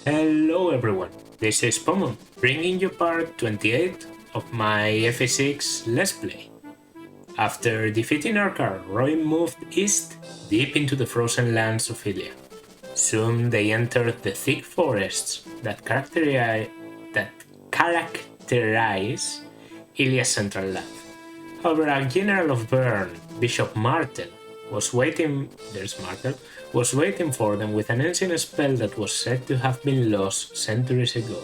Hello everyone, this is Pomo, bringing you part 28 of my FA6 Let's Play. After defeating Arkar, Roy moved east, deep into the frozen lands of Ilia. Soon they entered the thick forests that characterize Ilia's central land. However, a general of Bern, Bishop Martel, was waiting for them with an ancient spell that was said to have been lost centuries ago.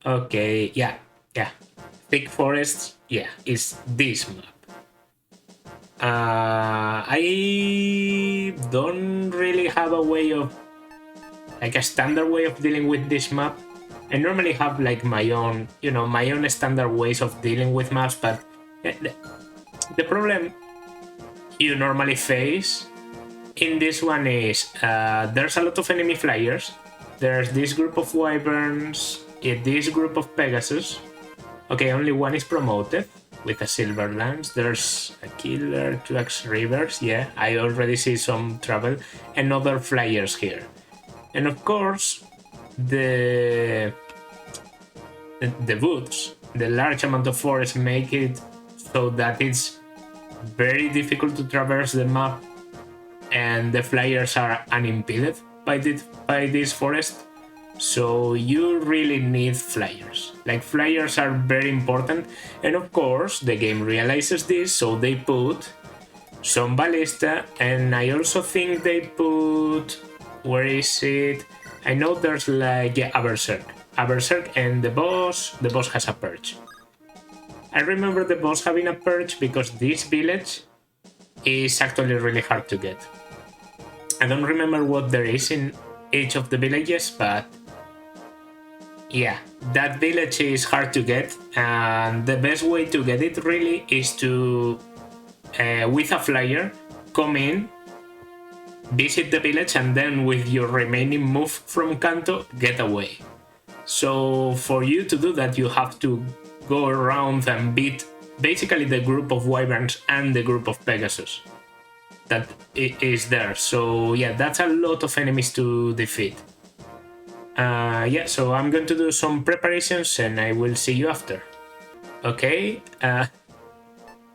Okay, yeah. Thick forests, yeah, it's this map. I don't really have a way of, like a standard way of dealing with this map. I normally have like my own standard ways of dealing with maps, but the problem you normally face in this one is there's a lot of enemy flyers. There's this group of wyverns, this group of Pegasus. Okay, only one is promoted with a silver lance. There's a killer, 2x rivers. Yeah, I already see some trouble, and other flyers here. And of course, the woods, the large amount of forest make it so that it's very difficult to traverse the map, and the flyers are unimpeded by this forest. So you really need flyers. Like, flyers are very important, and of course the game realizes this, so they put some ballista, and I also think they put, where is it? I know there's like, yeah, a berserk, and the boss has a perch. I remember the boss having a perch because this village is actually really hard to get. I don't remember what there is in each of the villages, but yeah, that village is hard to get, and the best way to get it really is to, with a flyer, come in, visit the village, and then with your remaining move from Kanto, get away. So for you to do that, you have to go around and beat basically the group of wyverns and the group of Pegasus that is there. So yeah, that's a lot of enemies to defeat. Yeah, so I'm going to do some preparations and I will see you after. Okay, I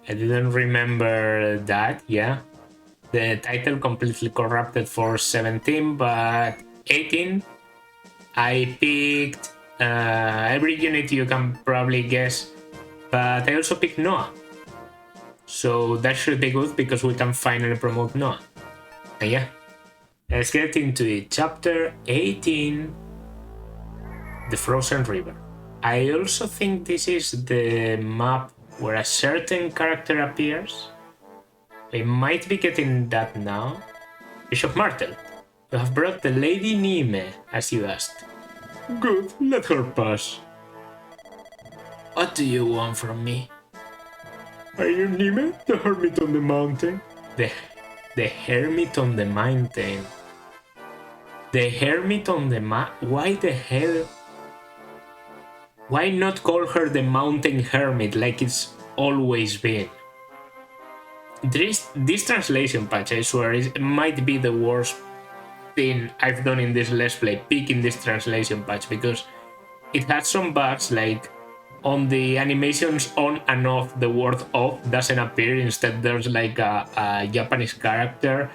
didn't remember that, yeah. The title completely corrupted for 17, but 18, I picked every unit you can probably guess, but I also picked Noah. So that should be good because we can finally promote Noah. And yeah, let's get into it. Chapter 18, The Frozen River. I also think this is the map where a certain character appears. I might be getting that now. Bishop Martel, you have brought the Lady Nime, as you asked. Good, let her pass. What do you want from me? Are you Nime, the Hermit on the mountain? The Hermit on the mountain. The Hermit on the Why the hell? Why not call her the Mountain Hermit like it's always been? This translation patch, I swear, it might be the worst thing I've done in this Let's Play, picking this translation patch, because it has some bugs, like on the animations on and off, the word off doesn't appear. Instead, there's like a Japanese character.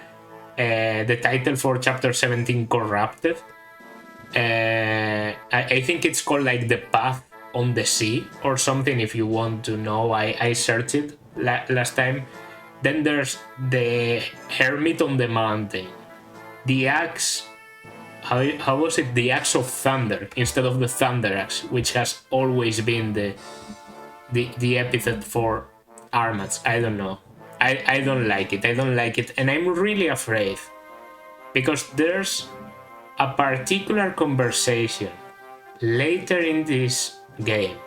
The title for chapter 17, Corrupted. I think it's called like The Path on the Sea or something, if you want to know. I searched it last time. Then there's the Hermit on the mountain. The axe, how was it? The axe of thunder instead of the thunder axe, which has always been the epithet for Armats. I don't know. I don't like it. And I'm really afraid, because there's a particular conversation later in this game,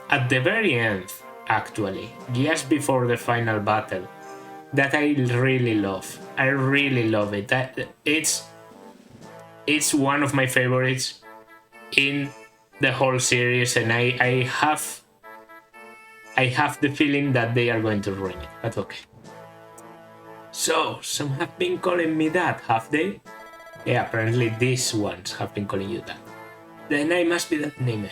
at the very end, actually, just before the final battle, that I really love. I really love it. It's one of my favorites in the whole series, and I have the feeling that they are going to ruin it, but okay. So, some have been calling me that, have they? Yeah, apparently these ones have been calling you that. Then I must be that name.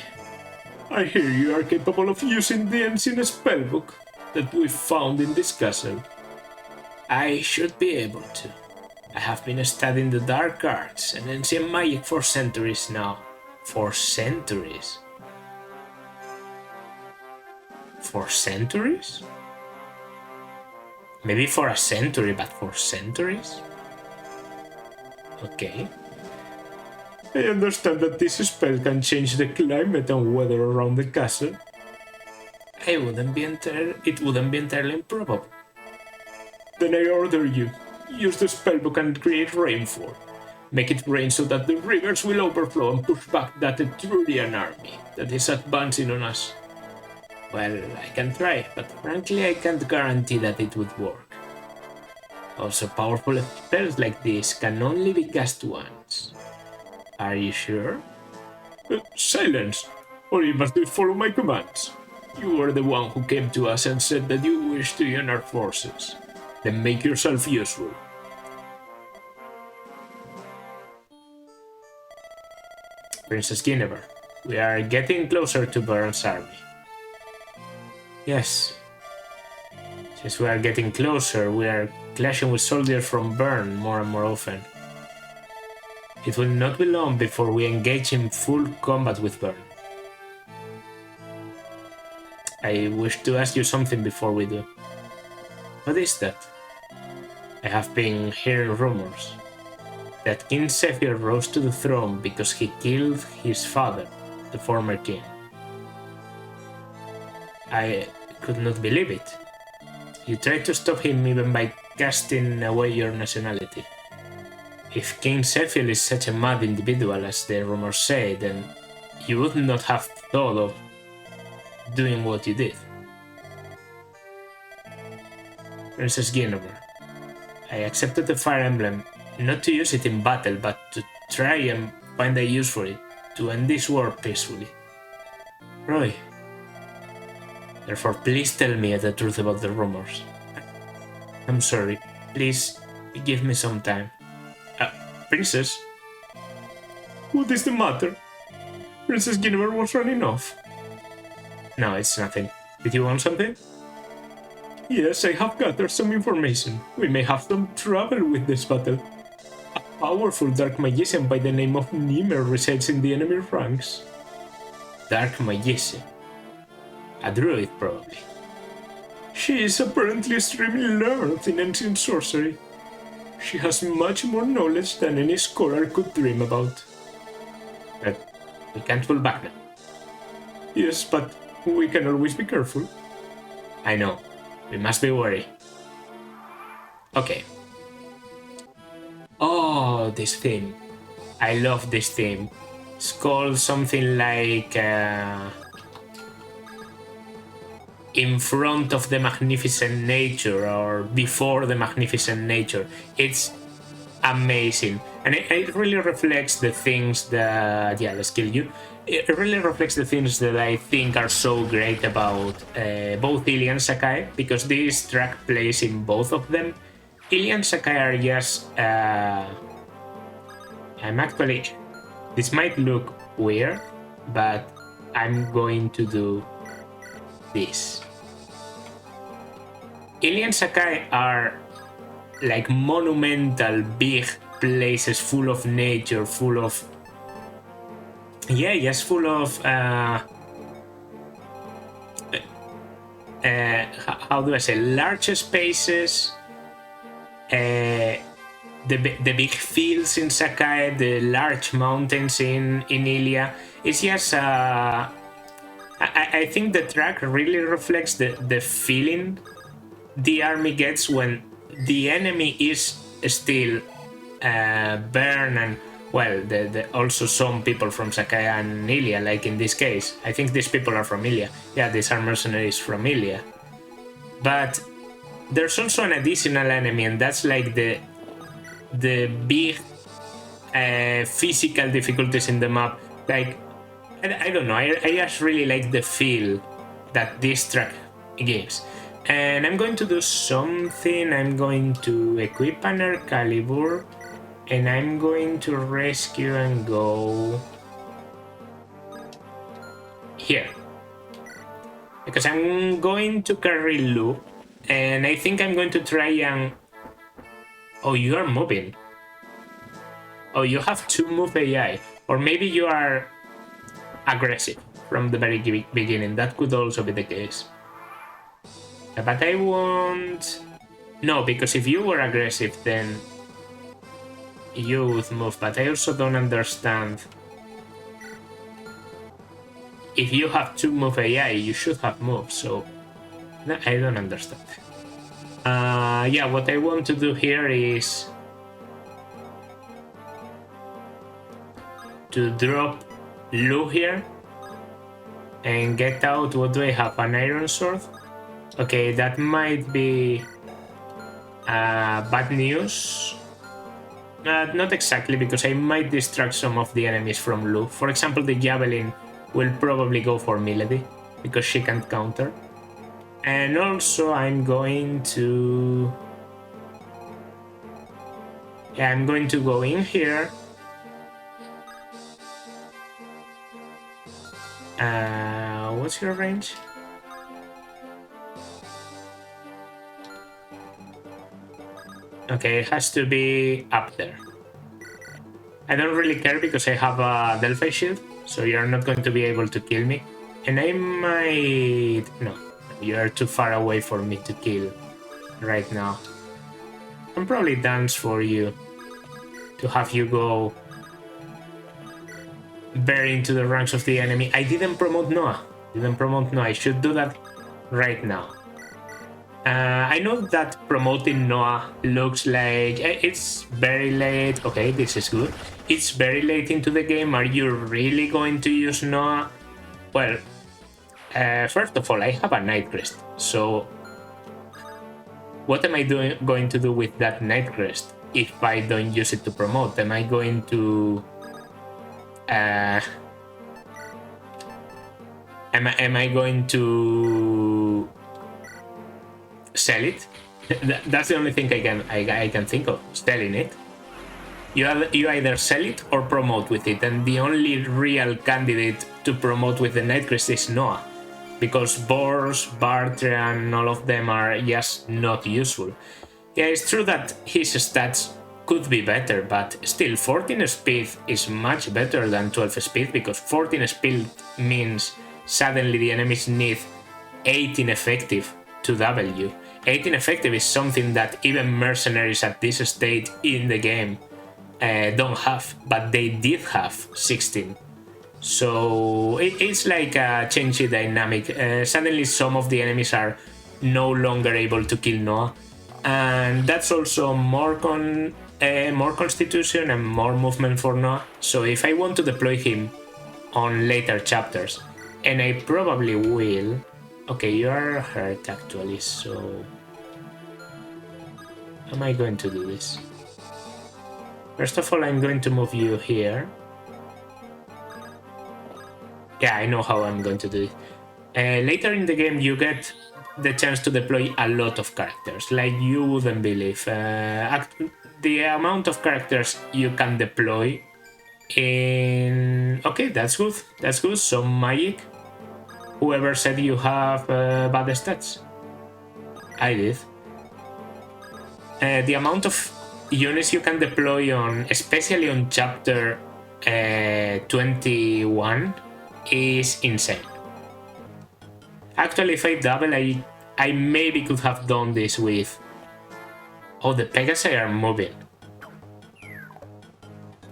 I hear you are capable of using the ancient spellbook that we found in this castle. I should be able to. I have been studying the dark arts and ancient magic for centuries now. For centuries? For centuries? Maybe for a century, but for centuries? Okay. I understand that this spell can change the climate and weather around the castle. It wouldn't be entirely improbable. Then I order you, use the spellbook and create rainfall. Make it rain so that the rivers will overflow and push back that Etrurian army that is advancing on us. Well, I can try, but frankly I can't guarantee that it would work. Also, powerful spells like this can only be cast once. Are you sure? Silence, or you must follow my commands. You are the one who came to us and said that you wish to join our forces. Then make yourself useful. Princess Guinevere, we are getting closer to Burn's army. Yes. Since we are getting closer, we are clashing with soldiers from Burn more and more often. It will not be long before we engage in full combat with Burn. I wish to ask you something before we do. What is that? I have been hearing rumors that King Zephyr rose to the throne because he killed his father, the former king. I could not believe it. You tried to stop him even by casting away your nationality. If King Zephyr is such a mad individual as the rumors say, then you would not have thought of doing what you did. Princess Guinevere, I accepted the Fire Emblem not to use it in battle, but to try and find a use for it, to end this war peacefully. Roy, therefore please tell me the truth about the rumors. I'm sorry, please give me some time. Princess? What is the matter? Princess Guinevere was running off. No, it's nothing. Did you want something? Yes, I have gathered some information. We may have some trouble with this battle. A powerful dark magician by the name of Nimer resides in the enemy ranks. Dark magician? A druid, probably. She is apparently extremely learned in ancient sorcery. She has much more knowledge than any scholar could dream about. But we can't pull back now. Yes, but we can always be careful. I know. We must be worried. Okay. Oh, this theme. I love this theme. It's called something like... in front of the magnificent nature or before the magnificent nature. It's amazing, and it really reflects the things that let's kill you. It really reflects the things that I think are so great about both Ilya and Sakai, because this track plays in both of them. Ilya and Sakai are just I'm actually, this might look weird, but I'm going to do this. Ilya and Sakai are like monumental big places full of nature, full of full of how do I say, large spaces, the big fields in Sakai, the large mountains in Ilya. It's just I think the track really reflects the feeling the army gets when the enemy is still Bern and, well, also some people from Sakai and Ilya, like in this case. I think these people are from Ilya. Yeah, these are mercenaries from Ilya. But there's also an additional enemy, and that's like the big physical difficulties in the map. Like, I don't know, I just really like the feel that this track gives. And I'm going to do something. I'm going to equip an Excalibur And I'm going to rescue and go here. Because I'm going to carry Lu. And I think I'm going to try and... Oh, you are moving. Oh, you have 2 move AI. Or maybe you are aggressive from the very beginning. That could also be the case. But I won't... No, because if you were aggressive, then you would move. But I also don't understand. If you have 2 move AI, you should have moved. So no, I don't understand. Yeah, what I want to do here is to drop Lu here and get out. What do I have? An iron sword? Okay, that might be bad news. Not exactly, because I might distract some of the enemies from Lu. For example, the javelin will probably go for Milady because she can't counter. And also I'm going to... Yeah, I'm going to go in here. What's your range? Okay, it has to be up there. I don't really care because I have a Delphi shield, so you're not going to be able to kill me. And I might... No, you're too far away for me to kill right now. I'm probably dance for you to have you go very into the ranks of the enemy. I didn't promote Noah. I should do that right now. I know that promoting Noah looks like it's very late. Okay, this is good. It's very late into the game. Are you really going to use Noah? Well, first of all, I have a Night Crest. So what am I going to do with that Night Crest if I don't use it to promote? Am I going to... Am I going to sell it? That's the only thing I can think of, selling it. You either sell it or promote with it, and the only real candidate to promote with the Nightcrest is Noah, because Boars, Bartre, and all of them are just not useful. Yeah, it's true that his stats could be better, but still 14 speed is much better than 12 speed, because 14 speed means suddenly the enemies need 18 effective to W. 18 effective is something that even mercenaries at this stage in the game don't have, but they did have 16. So it's like a changing dynamic. Suddenly some of the enemies are no longer able to kill Noah, and that's also more constitution and more movement for Noah. So if I want to deploy him on later chapters, and I probably will... Okay, you are hurt actually, so... How am I going to do this? First of all, I'm going to move you here. Yeah, I know how I'm going to do it. Later in the game, you get the chance to deploy a lot of characters, like you wouldn't believe. The amount of characters you can deploy in... Okay, that's good. That's good. Some magic. Whoever said you have bad stats? I did. The amount of units you can deploy on, especially on chapter 21, is insane. Actually, if I double, I maybe could have done this with... Oh, the Pegasi are moving.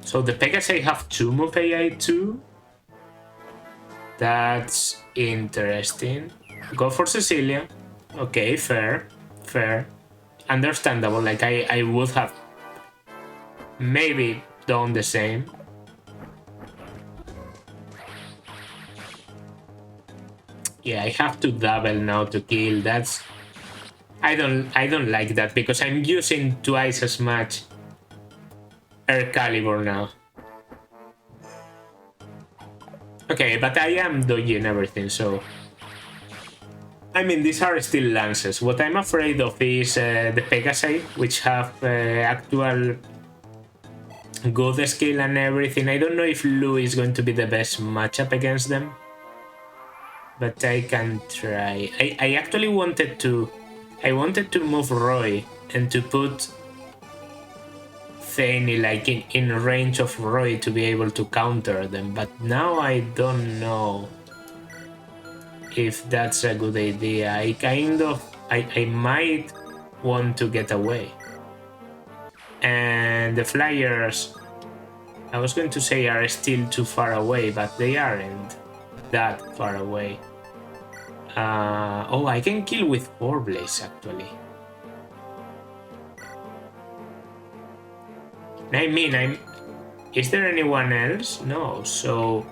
So the Pegasi have 2 move AI too? That's interesting. Go for Cecilia. Okay, fair. Understandable. Like, I would have maybe done the same. Yeah, I have to double now to kill. That's... I don't like that, because I'm using twice as much Air Caliber now. Okay, but I am dodging everything, so... I mean, these are still lances. What I'm afraid of is the Pegasi, which have actual good skill and everything. I don't know if Lu is going to be the best matchup against them, but I can try. I actually wanted to move Roy and to put Thane like in range of Roy to be able to counter them, but now I don't know if that's a good idea. I might want to get away. And the Flyers, I was going to say, are still too far away, but they aren't that far away. Oh, I can kill with Warblaze actually. I mean, is there anyone else? No, so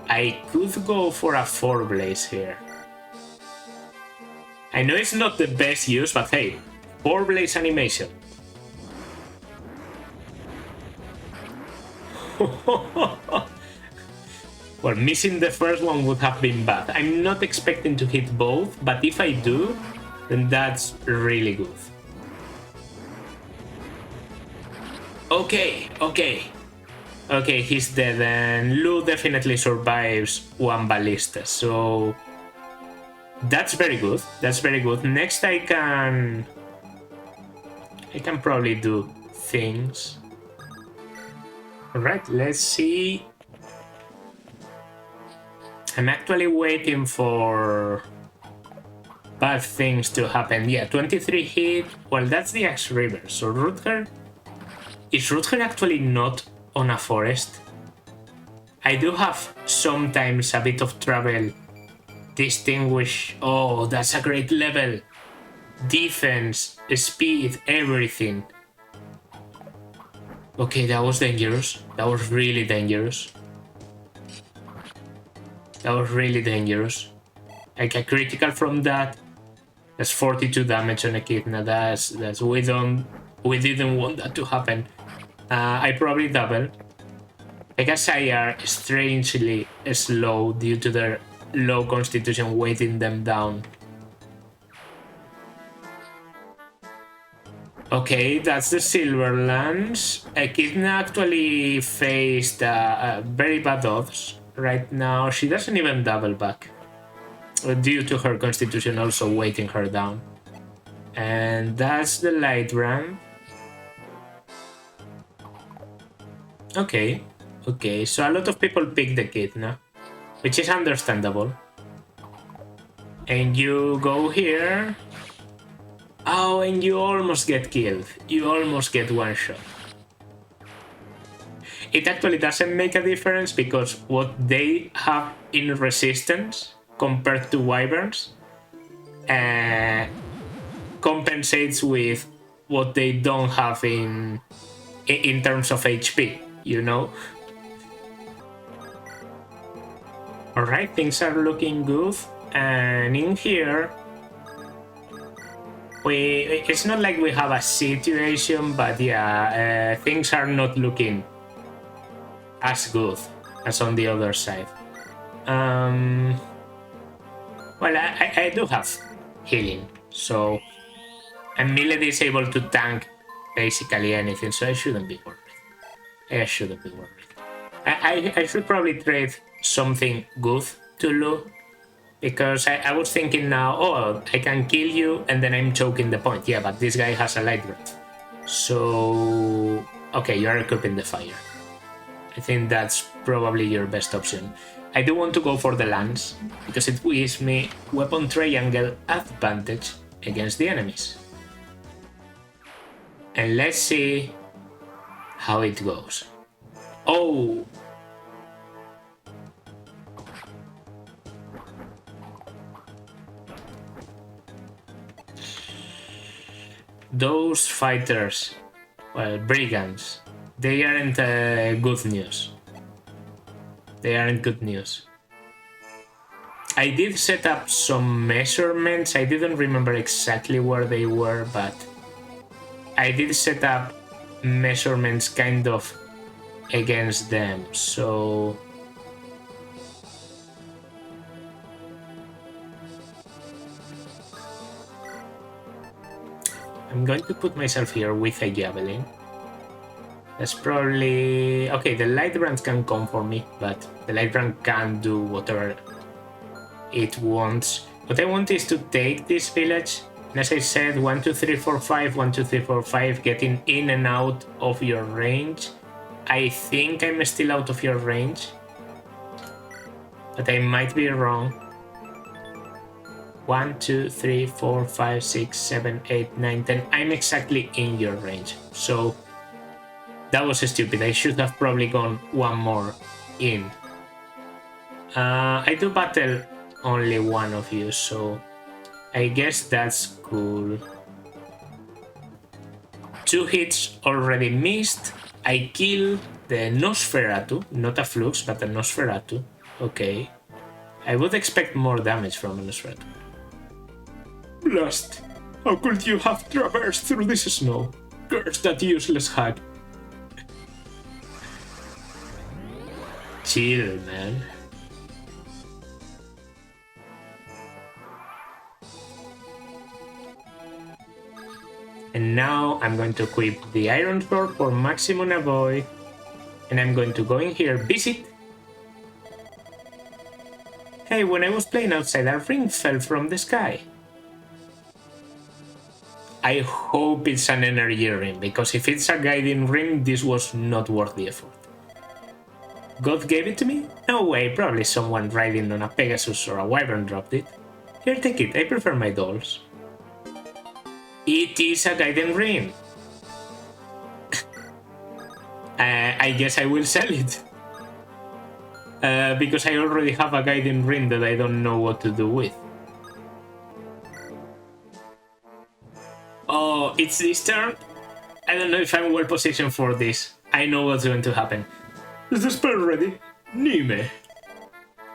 I could go for a 4-blaze here. I know it's not the best use, but hey, 4-blaze animation. Well, missing the first one would have been bad. I'm not expecting to hit both, but if I do, then that's really good. Okay, he's dead, and Lu definitely survives one ballista, so that's very good. Next I can probably do things. Alright, let's see. I'm actually waiting for bad things to happen. Yeah, 23 hit. Well, that's the Axe River. So Rutger... Is Rutger actually not on a forest? I do have sometimes a bit of trouble distinguish... Oh, that's a great level. Defense, speed, everything. Okay, that was dangerous. That was really dangerous. Like a critical from that. That's 42 damage on Echidna. That's we didn't want that to happen. I probably double. I guess I are strangely slow due to their low constitution weighting them down. Okay, that's the Silverlands. Echidna actually faced very bad odds right now. She doesn't even double back due to her constitution also weighting her down. And that's the light ramp. Okay, so a lot of people pick the Echidna, which is understandable. And you go here. Oh, and you almost get killed. You almost get one shot. It actually doesn't make a difference because what they have in resistance compared to Wyverns compensates with what they don't have in terms of HP, you know? Alright, things are looking good. And in here, it's not like we have a situation, but yeah, things are not looking as good as on the other side. Well, I do have healing, so and Milady is able to tank basically anything, so I shouldn't be worried. I should probably trade something good to Lu, because I was thinking now, oh, I can kill you and then I'm choking the point. Yeah, but this guy has a light breath. So, okay, you are equipping the fire. I think that's probably your best option. I do want to go for the lance, because it gives me weapon triangle advantage against the enemies. And let's see how it goes. Oh! Those fighters, well, brigands, they aren't good news. I did set up some measurements. I didn't remember exactly where they were, but I did set up measurements kind of against them, so... I'm going to put myself here with a javelin. That's probably... Okay, the light brand can come for me, but the light brand can do whatever it wants. What I want is to take this village. And as I said, 1, 2, 3, 4, 5, 1, 2, 3, 4, 5, getting in and out of your range. I think I'm still out of your range, but I might be wrong. 1, 2, 3, 4, 5, 6, 7, 8, 9, 10. I'm exactly in your range. So that was stupid. I should have probably gone one more in. I do battle only one of you, so I guess that's cool. 2 hits already missed. I kill the Nosferatu, not a Flux, but a Nosferatu. Okay. I would expect more damage from a Nosferatu. Blast! How could you have traversed through this snow? Curse that useless hag. Chill, man. And now I'm going to equip the Iron Sword for maximum avoid. And I'm going to go in here, visit. Hey, when I was playing outside, a ring fell from the sky. I hope it's an energy ring, because if it's a guiding ring, this was not worth the effort. God gave it to me? No way, probably someone riding on a Pegasus or a Wyvern dropped it. Here, take it, I prefer my dolls. It is a guiding ring. I guess I will sell it. Because I already have a guiding ring that I don't know what to do with. Oh, it's this turn? I don't know if I'm well positioned for this. I know what's going to happen. Is the spell ready? Nime.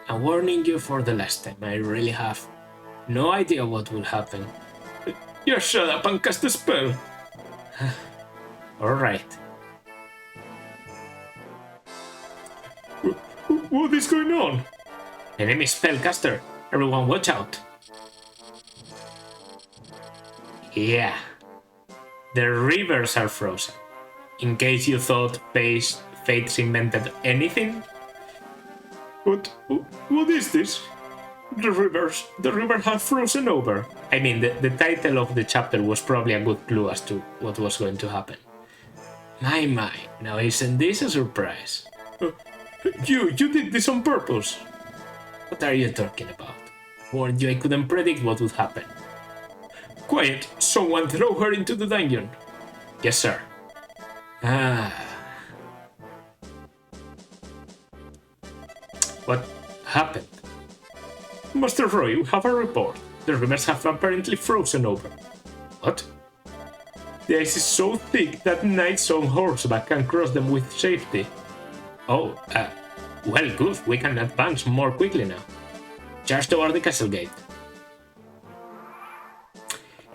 I'm warning you for the last time. I really have no idea what will happen. Just shut up and cast the spell. Alright. What is going on? Enemy spellcaster. Everyone watch out. Yeah. The rivers are frozen. In case you thought Fates invented anything. What is this? The river has frozen over. I mean, the title of the chapter was probably a good clue as to what was going to happen. My, now isn't this a surprise? You did this on purpose. What are you talking about? Warned you I couldn't predict what would happen. Quiet, someone throw her into the dungeon. Yes, sir. What happened? Master Roy, we have a report. The rivers have apparently frozen over. What? The ice is so thick that knights on horseback can cross them with safety. Oh, well, good. We can advance more quickly now. Charge toward the castle gate.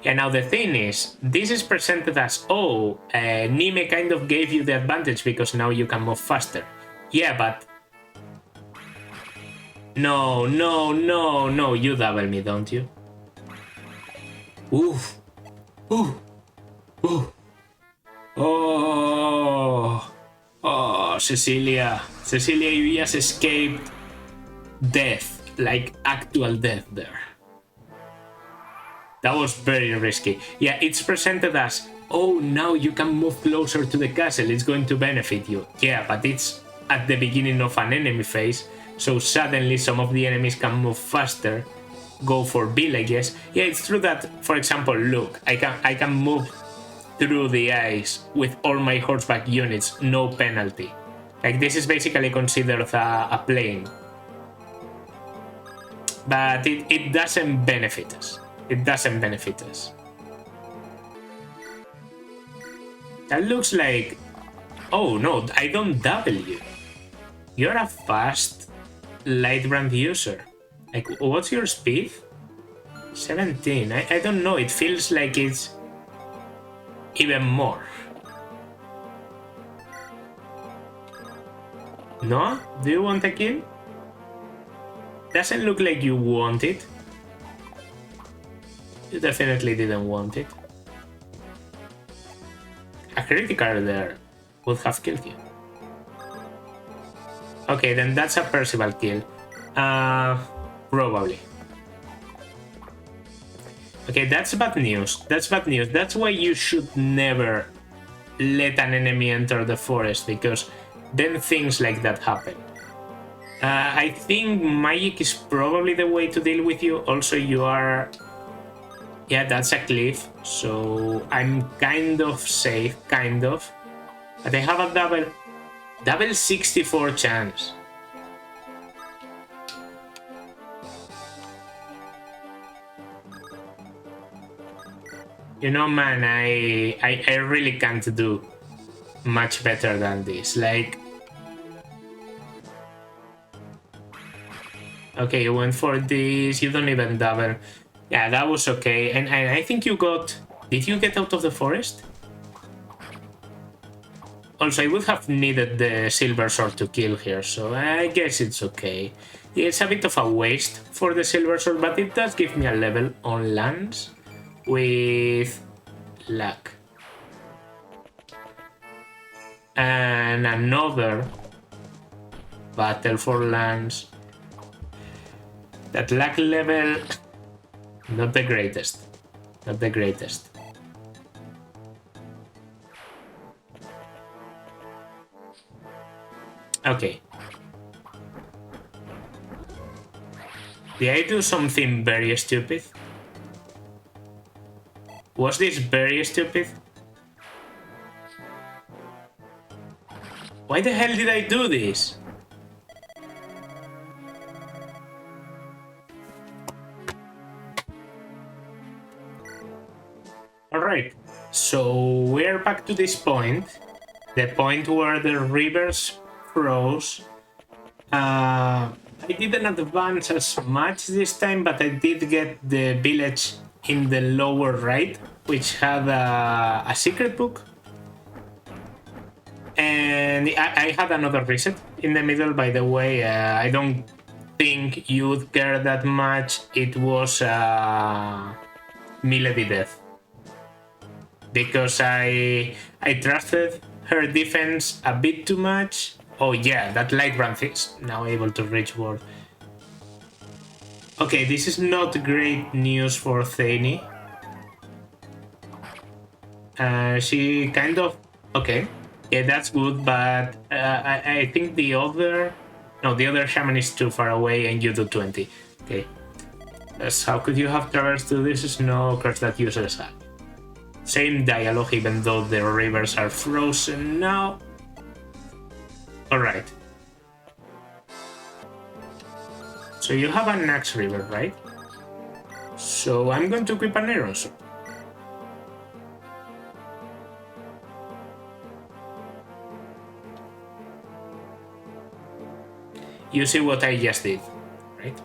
And now the thing is, this is presented as, oh, Nime kind of gave you the advantage because now you can move faster. Yeah, but... No, you double me, don't you? Oof. Ooh. Ooh. Oh, Cecilia. Cecilia, you just escaped death, like actual death there. That was very risky. Yeah, it's presented as, oh, now you can move closer to the castle, it's going to benefit you. Yeah, but it's at the beginning of an enemy phase, so suddenly some of the enemies can move faster, go for villages. Yeah, it's true that, for example, look, I can move through the ice with all my horseback units, no penalty. Like, this is basically considered a plane. But it doesn't benefit us. It doesn't benefit us. That looks like... Oh no, I don't double you. You're a fast Lightbrand user. Like, what's your speed? 17. I don't know, it feels like it's even more. No? Do you want a kill? Doesn't look like you want it. You definitely didn't want it. A critical there. would have killed you. Okay, then that's a Percival kill. Probably. Okay, that's bad news. That's bad news. That's why you should never let an enemy enter the forest, because then things like that happen. I think magic is probably the way to deal with you. Also, you are... Yeah, that's a cliff, so I'm kind of safe, kind of. But I have a double 64 chance. You know, man, I really can't do much better than this. Like, okay, you went for this, you don't even double. Yeah, that was okay. And I think you got... Did you get out of the forest? Also, I would have needed the silver sword to kill here, so I guess it's okay. It's a bit of a waste for the silver sword, but it does give me a level on lands with luck. And another battle for lands. That luck level, not the greatest. Not the greatest. Okay. Did I do something very stupid? Was this very stupid? Why the hell did I do this? Alright, so we're back to this point. The point where the rivers froze. I didn't advance as much this time, but I did get the village in the lower right, which had a secret book. And I had another reset in the middle, by the way. I don't think you'd care that much. It was Milady death. Because I trusted her defense a bit too much. Oh yeah, that light ramp is now able to reach ward. Okay, this is not great news for Thani. She kind of... Okay, yeah, that's good, but I think the other... No, the other shaman is too far away and you do 20. Okay. How could you have traversed to this snow curse that uses that? Same dialogue, even though the rivers are frozen now. Alright. So you have an axe river, right? So I'm going to equip an iron sword. You see what I just did, right?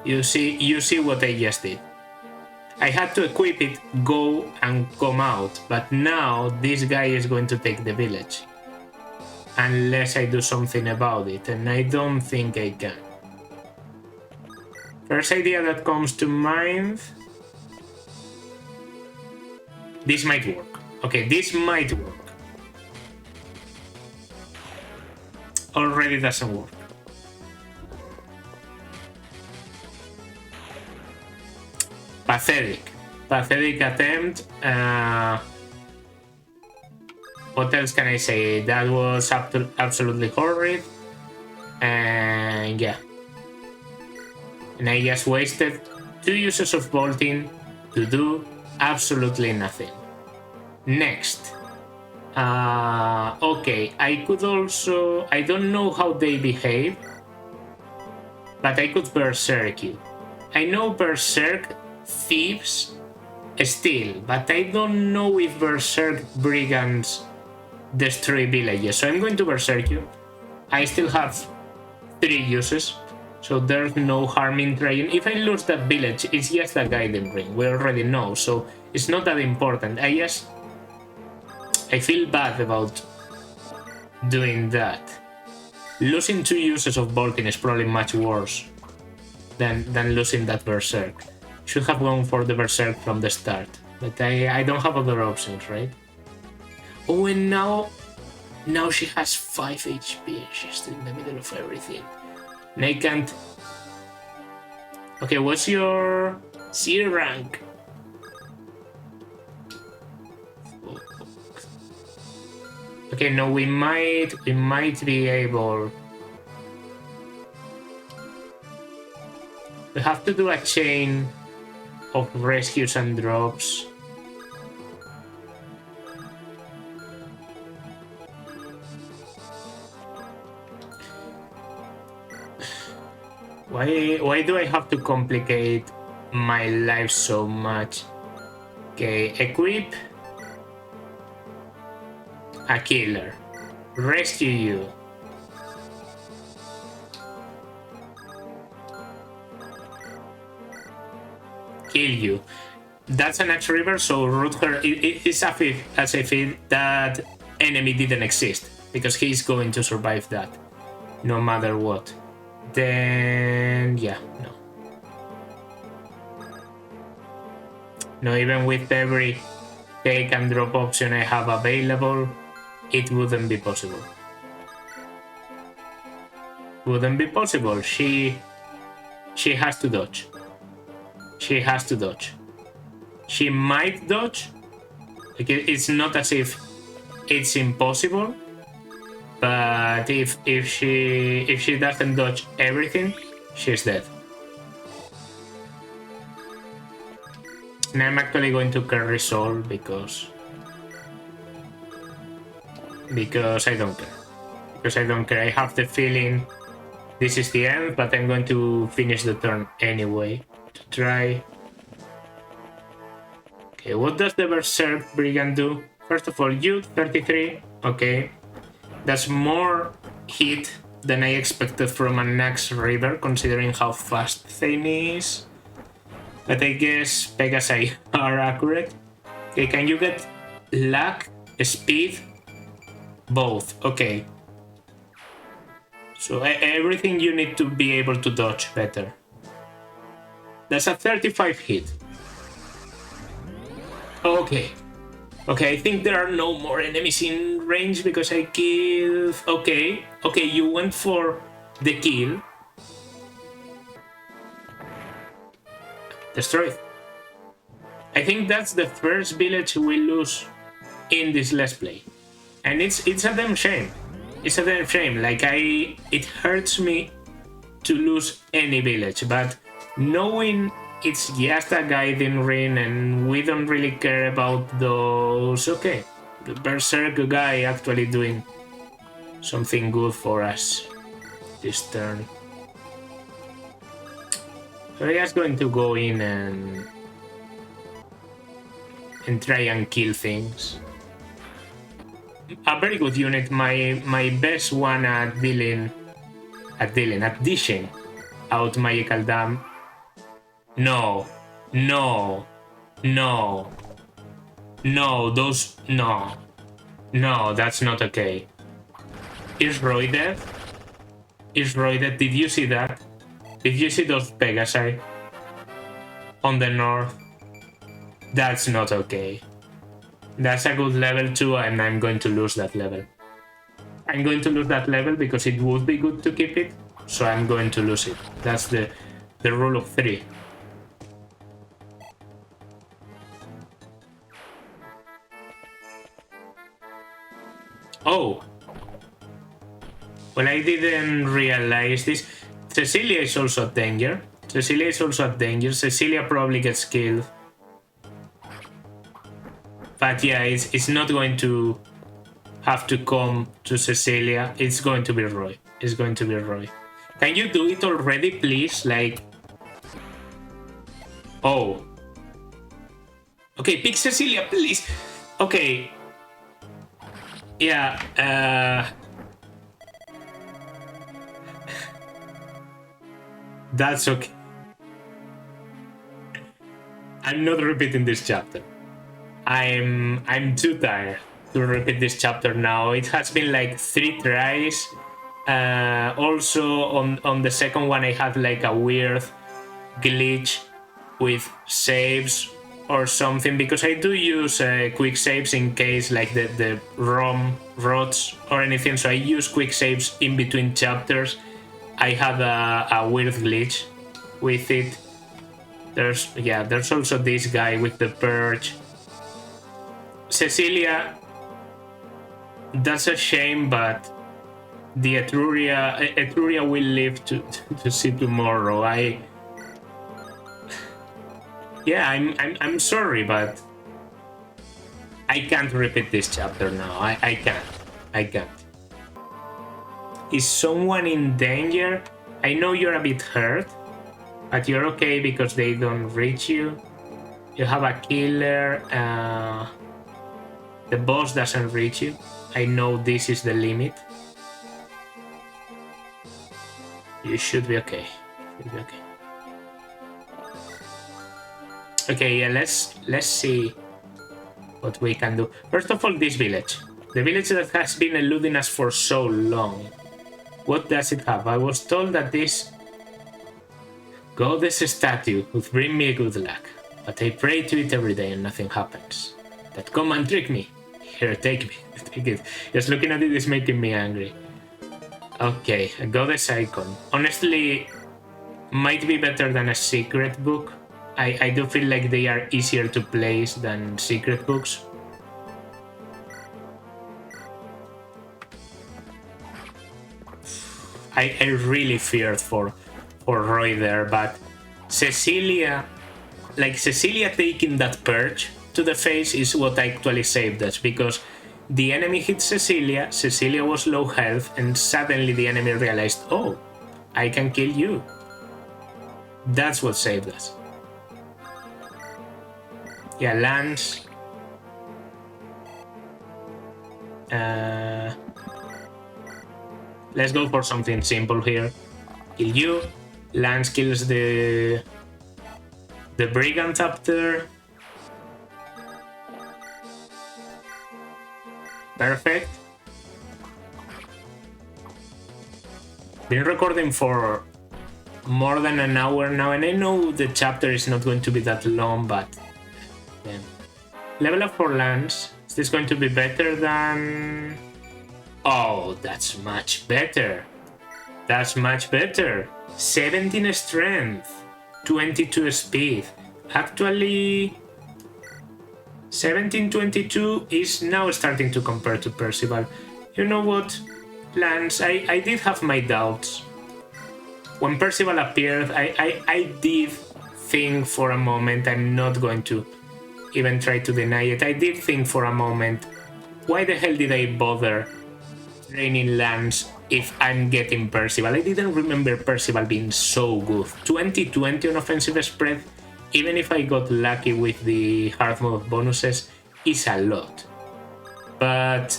You see what I just did. I had to equip it, go and come out, but now this guy is going to take the village. Unless I do something about it, and I don't think I can. First idea that comes to mind... This might work. Okay, this might work. Already doesn't work. Pathetic. Pathetic attempt. What else can I say? That was absolutely horrid. And yeah. And I just wasted 2 uses of bolting to do absolutely nothing. Next. Okay, I could also... I don't know how they behave, but I could berserk you. I know berserk thieves still, but I don't know if berserk brigands destroy villages, so I'm going to berserk you. I still have 3 uses, so there's no harm in trying. If I lose that village, it's just a guiding ring, we already know, so it's not that important. I feel bad about doing that. Losing 2 uses of bolting is probably much worse than losing that berserk. Should have gone for the berserk from the start, but I don't have other options, right? Oh, and now she has 5 HP and she's in the middle of everything. And I can't. Okay, what's your C rank? Okay, no, we might be able. We have to do a chain of rescues and drops. Why do I have to complicate my life so much? Okay, equip a killer. Rescue you. Kill you. That's an Axe River, so root her. It's as if that enemy didn't exist, because he's going to survive that, no matter what. Then yeah, no. No, even with every take and drop option I have available, it wouldn't be possible. Wouldn't be possible. She has to dodge. She has to dodge. She might dodge. Like it's not as if it's impossible, but if she doesn't dodge everything, she's dead. And I'm actually going to carry Soul because I don't care. Because I don't care. I have the feeling this is the end, but I'm going to finish the turn anyway to try. Okay, what does the Berserk Brigand do? First of all, you 33. Okay, that's more hit than I expected from an Axe River, considering how fast Thane is. But I guess Pegasi are accurate. Okay, can you get luck, speed? Both. Okay. So everything you need to be able to dodge better. That's a 35 hit. Okay. Okay, I think there are no more enemies in range because I killed... Okay. Okay, you went for the kill. Destroyed. I think that's the first village we lose in this Let's Play. And it's a damn shame. It's a damn shame. Like, it hurts me to lose any village, but knowing it's just a guiding ring and we don't really care about those... Okay, the Berserk guy actually doing something good for us this turn. So I'm just going to go in and try and kill things. A very good unit, my best one at dishing out Magical Dam. No, those, no, that's not okay. Is Roy dead? Is Roy dead? Did you see that? Did you see those Pegasi on the north? That's not okay. That's a good level too, and I'm going to lose that level. I'm going to lose that level because it would be good to keep it, so I'm going to lose it. That's the rule of 3. Oh! Well, I didn't realize this. Cecilia is also at danger. Cecilia probably gets killed. But yeah, it's not going to have to come to Cecilia. It's going to be Roy. Can you do it already, please? Like... Oh. Okay, pick Cecilia, please. Okay. Yeah, That's okay. I'm not repeating this chapter. I'm too tired to repeat this chapter now. It has been like 3 tries. Also on the second one I had like a weird glitch with saves or something, because I do use quick saves in case like the ROM rots or anything, so I use quick saves in between chapters. I had a weird glitch with it. There's also this guy with the perch. Cecilia, that's a shame, but the Etruria will live to see tomorrow. I'm sorry, but I can't repeat this chapter now. I can't. I can't. Is someone in danger? I know you're a bit hurt, but you're okay because they don't reach you. You have a killer. The boss doesn't reach you. I know this is the limit. You should be okay. Should be okay. Okay, yeah, let's see what we can do. First of all, this village. The village that has been eluding us for so long. What does it have? I was told that this goddess statue would bring me good luck, but I pray to it every day and nothing happens. That come and trick me. Here, take me. Take it. Just looking at it is making me angry. Okay, a goddess icon. Honestly, might be better than a secret book. I do feel like they are easier to place than secret books. I really feared for Roy there, but Cecilia taking that perch to the face is what actually saved us, because the enemy hit Cecilia was low health, and suddenly the enemy realized, oh, I can kill you. That's what saved us. Yeah, Lance. Let's go for something simple here. Kill you. Lance kills the brigand up there. Perfect. Been recording for more than an hour now, and I know the chapter is not going to be that long, but yeah. Level up for Lance. Is this going to be better than... Oh, that's much better. That's much better. 17 strength, 22 speed. Actually, 1722 is now starting to compare to Percival. You know what, Lance, I did have my doubts. When Percival appeared, I did think for a moment, I'm not going to even try to deny it, I did think for a moment, why the hell did I bother training Lance if I'm getting Percival? I didn't remember Percival being so good. 20-20 on offensive spread, even if I got lucky with the hard mode bonuses, is a lot. But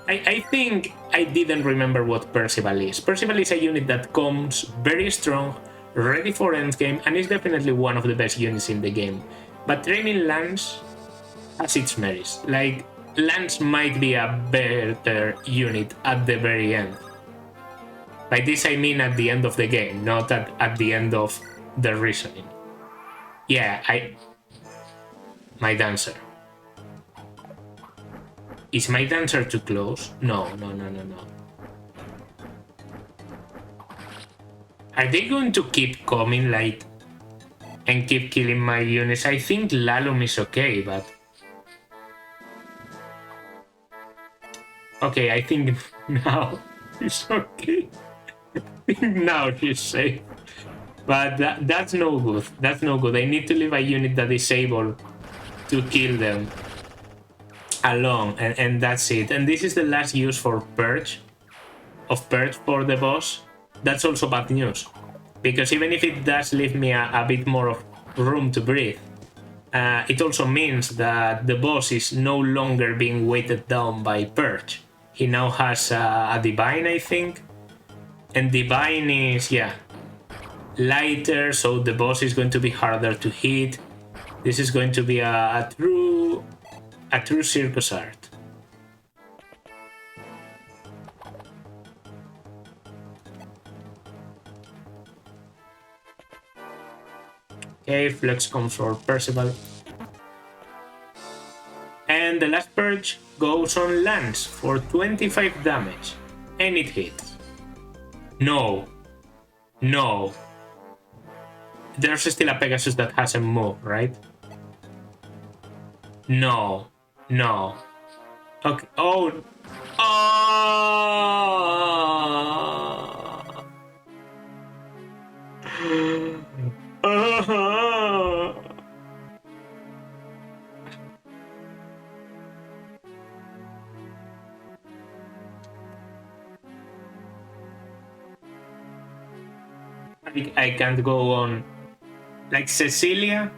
I think I didn't remember what Percival is. Percival is a unit that comes very strong, ready for endgame, and is definitely one of the best units in the game. But training Lance has its merits. Like, Lance might be a better unit at the very end. By this I mean at the end of the game, not at the end of the reasoning. Yeah, my dancer. Is my dancer too close? No. Are they going to keep coming, like, and keep killing my units? I think Lalum is okay, but... Okay, I think now she's okay. I think now she's safe. But that's no good. That's no good. I need to leave a unit that is able to kill them alone, and that's it. And this is the last use for Purge, for the boss. That's also bad news, because even if it does leave me a bit more of room to breathe, it also means that the boss is no longer being weighted down by Purge. He now has a Divine, I think, and Divine is, yeah, lighter, so the boss is going to be harder to hit. This is going to be a true circus art. Okay, Flux comes for Percival. And the last purge goes on Lance for 25 damage. And it hits. No. No. There's still a Pegasus that hasn't moved, right? No. No. Okay. Oh. Oh. I can't go on. Like Cecilia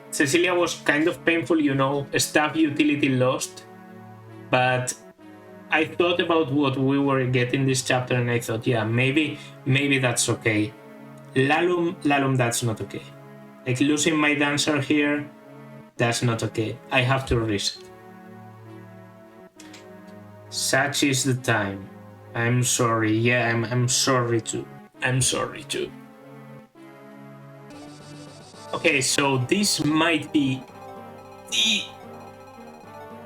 was kind of painful, you know, staff utility lost, but I thought about what we were getting this chapter and I thought, yeah, maybe that's okay. Lalum, that's not okay. Like losing my dancer here, that's not okay. I have to reset. Such is the time. I'm sorry. Yeah, I'm sorry too. I'm sorry too. Okay, so this might be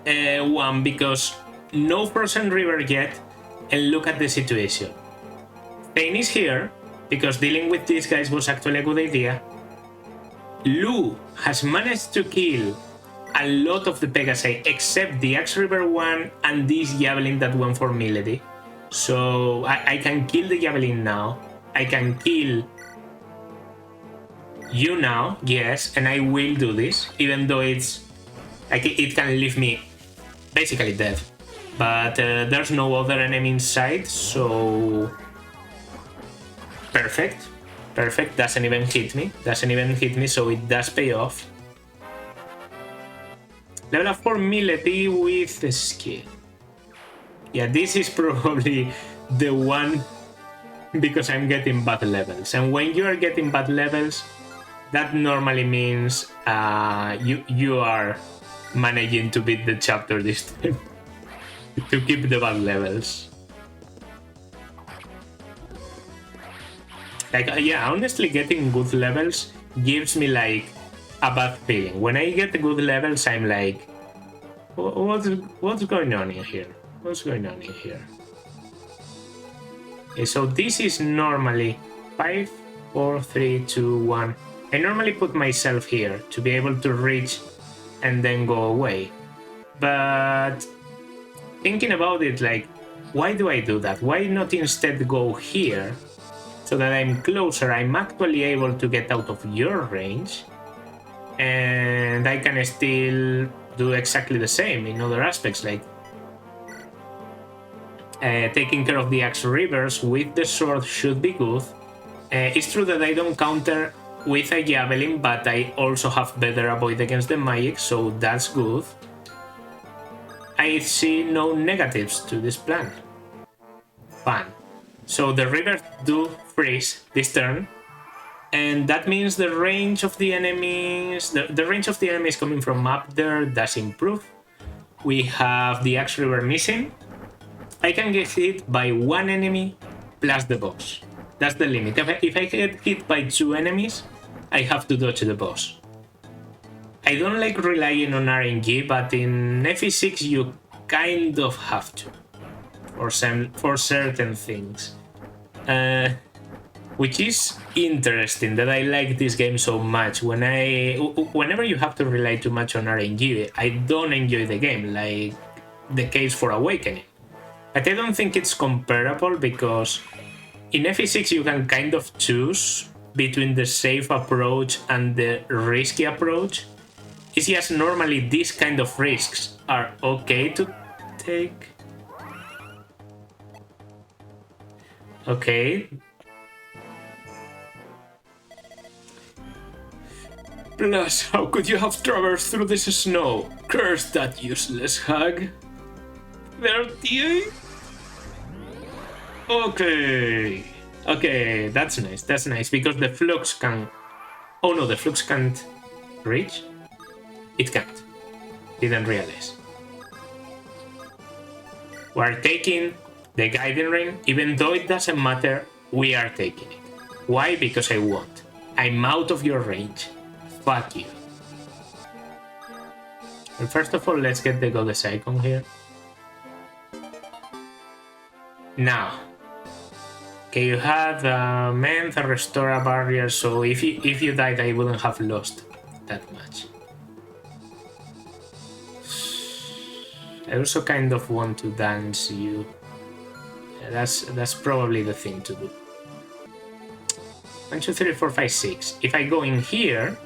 the one because no Frozen River yet, and look at the situation. Pain is here because dealing with these guys was actually a good idea. Lu has managed to kill a lot of the Pegasi except the Axe River one and this Javelin that went for Milady. So I can kill the Javelin now. I can kill you now, yes, and I will do this, even though it's like it can leave me basically dead. But there's no other enemy in sight, so perfect. Doesn't even hit me, so it does pay off. Level up for Milady with the skill. Yeah, this is probably the one because I'm getting bad levels, and when you are getting bad levels, that normally means you are managing to beat the chapter this time to keep the bad levels. Like, yeah, honestly, getting good levels gives me like a bad feeling. When I get good levels, I'm like, what's going on in here? What's going on in here? Okay, so this is normally 5, 4, 3, 2, 1. I normally put myself here to be able to reach and then go away. But thinking about it, like, why do I do that? Why not instead go here so that I'm closer? I'm actually able to get out of your range and I can still do exactly the same in other aspects, like taking care of the Axe Rivers with the sword should be good. It's true that I don't counter with a Javelin, but I also have better avoid against the magic, so that's good. I see no negatives to this plan. Fun. So the rivers do freeze this turn, and that means the range of the enemies, the range of the enemies coming from up there does improve. We have the Axe River missing. I can get hit by one enemy plus the boss. That's the limit. If I get hit by 2 enemies, I have to dodge the boss. I don't like relying on RNG, but in FE6 you kind of have to for certain things. Which is interesting that I like this game so much. Whenever you have to rely too much on RNG, I don't enjoy the game, like the case for Awakening. But I don't think it's comparable because in FE6 you can kind of choose between the safe approach and the risky approach. It's just normally these kind of risks are okay to take. Okay. Plus, how could you have traversed through this snow? Curse that useless hag. 38? Okay, that's nice, because the flux can... Oh no, the flux can't reach? It can't. Didn't realize. We're taking the Guiding Ring, even though it doesn't matter, we are taking it. Why? Because I want. I'm out of your range. Fuck you. And first of all, let's get the goddess icon here. Now, okay, you had a restore a barrier, so if you died, I wouldn't have lost that much. I also kind of want to dance you. Yeah, that's probably the thing to do. 1, 2, 3, 4, 5, 6. If I go in here,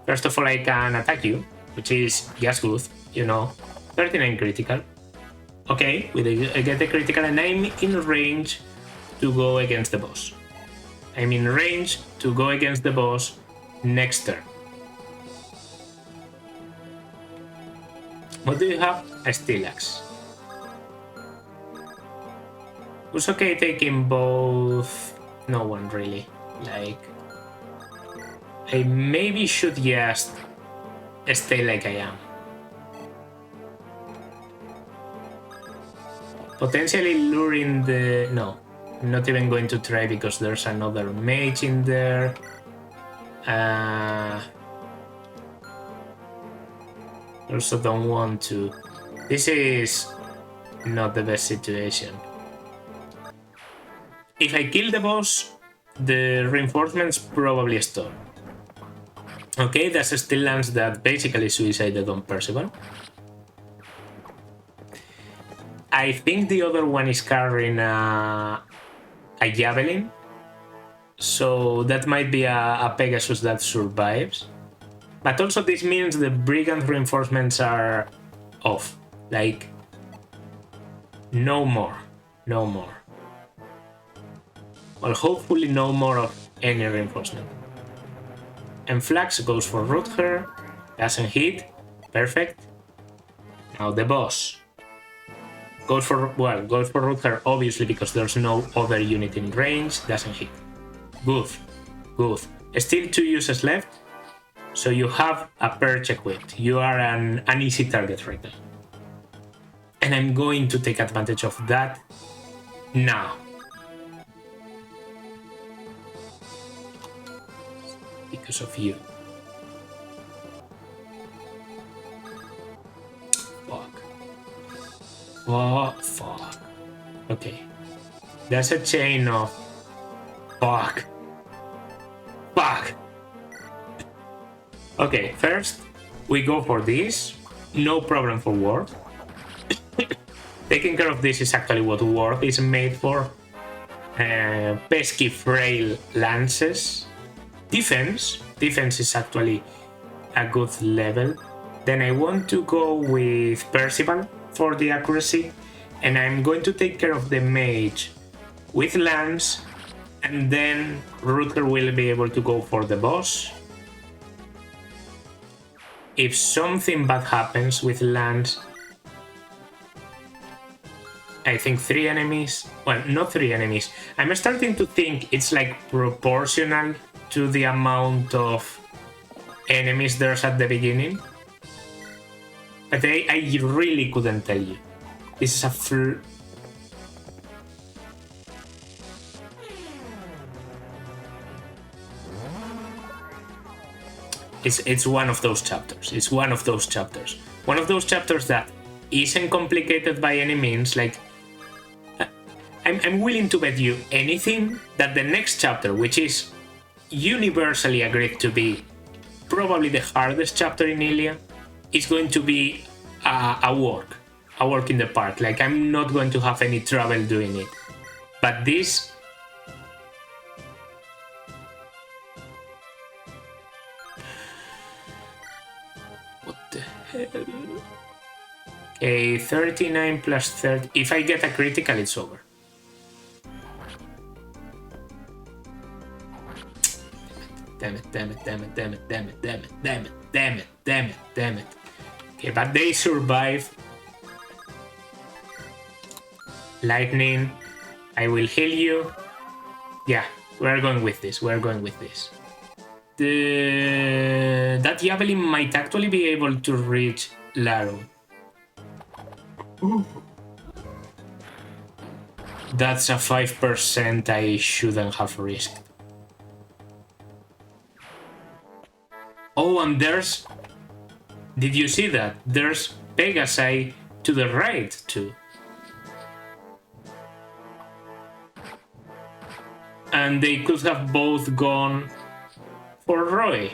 first of all, I can attack you, which is just good, you know. 39 critical. Okay, I get the critical, and I'm in range to go against the boss. I'm in range to go against the boss next turn. What do you have? A Stilax. It's okay taking both. No one really. Like, I maybe should just stay like I am. Potentially luring the... No, I'm not even going to try because there's another mage in there. Also don't want to... This is not the best situation. If I kill the boss, the reinforcements probably stop. Okay, that's still lands that basically suicided on Percival. I think the other one is carrying a javelin, so that might be a Pegasus that survives. But also this means the brigand reinforcements are off. Like, no more. No more. Well, hopefully no more of any reinforcement. And Flax goes for Rutger. Doesn't hit. Perfect. Now the boss. Goes for Rutger, obviously, because there's no other unit in range. Doesn't hit. Good. Good. Still 2 uses left. So you have a perch equipped. You are an easy target right now. And I'm going to take advantage of that now. Because of you. Fuck. Oh, fuck. Okay. There's a chain of... Fuck. Fuck. Okay, first, we go for this. No problem for Ward. Taking care of this is actually what Ward is made for. Pesky, frail lances. Defense is actually a good level. Then I want to go with Percival for the accuracy. And I'm going to take care of the mage with lance. And then Rutger will be able to go for the boss. If something bad happens with lance, I think 3 enemies. Well, not 3 enemies. I'm starting to think it's like proportional to the amount of enemies there's at the beginning. But I really couldn't tell you. This is a It's one of those chapters. It's one of those chapters. One of those chapters that isn't complicated by any means. Like, I'm willing to bet you anything that the next chapter, which is universally agreed to be probably the hardest chapter in Ilia, is going to be a work in the park. Like, I'm not going to have any trouble doing it. But this... What the hell? Okay, 39 plus 30. If I get a critical, it's over. Damn it, damn it, damn it, damn it, damn it, damn it, damn it, damn it, damn it, damn it. Okay, but they survive. Lightning, I will heal you. Yeah, we're going with this, we're going with this. That javelin might actually be able to reach Laru. Ooh. That's a 5% I shouldn't have risked. and there's... Did you see that? There's Pegasi to the right, too. And they could have both gone for Roy.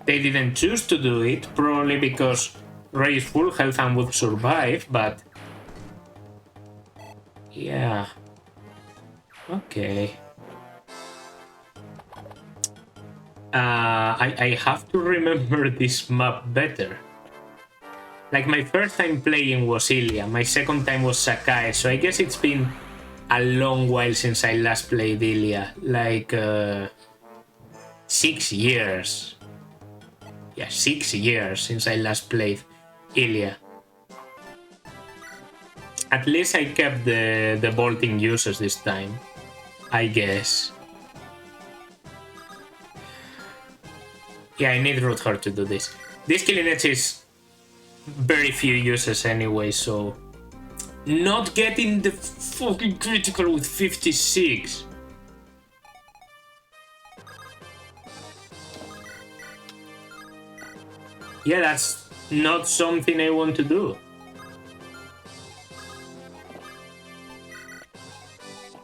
They didn't choose to do it, probably because Roy is full health and would survive, but... Yeah. Okay. I have to remember this map better. Like, my first time playing was Ilya, my second time was Sakai, so I guess it's been a long while since I last played Ilya. Like, 6 years. Yeah, 6 years since I last played Ilya. At least I kept the bolting uses this time, I guess. Yeah, I need Root Heart to do this. This Killing Edge is very few uses anyway, so... Not getting the fucking critical with 56. Yeah, that's not something I want to do.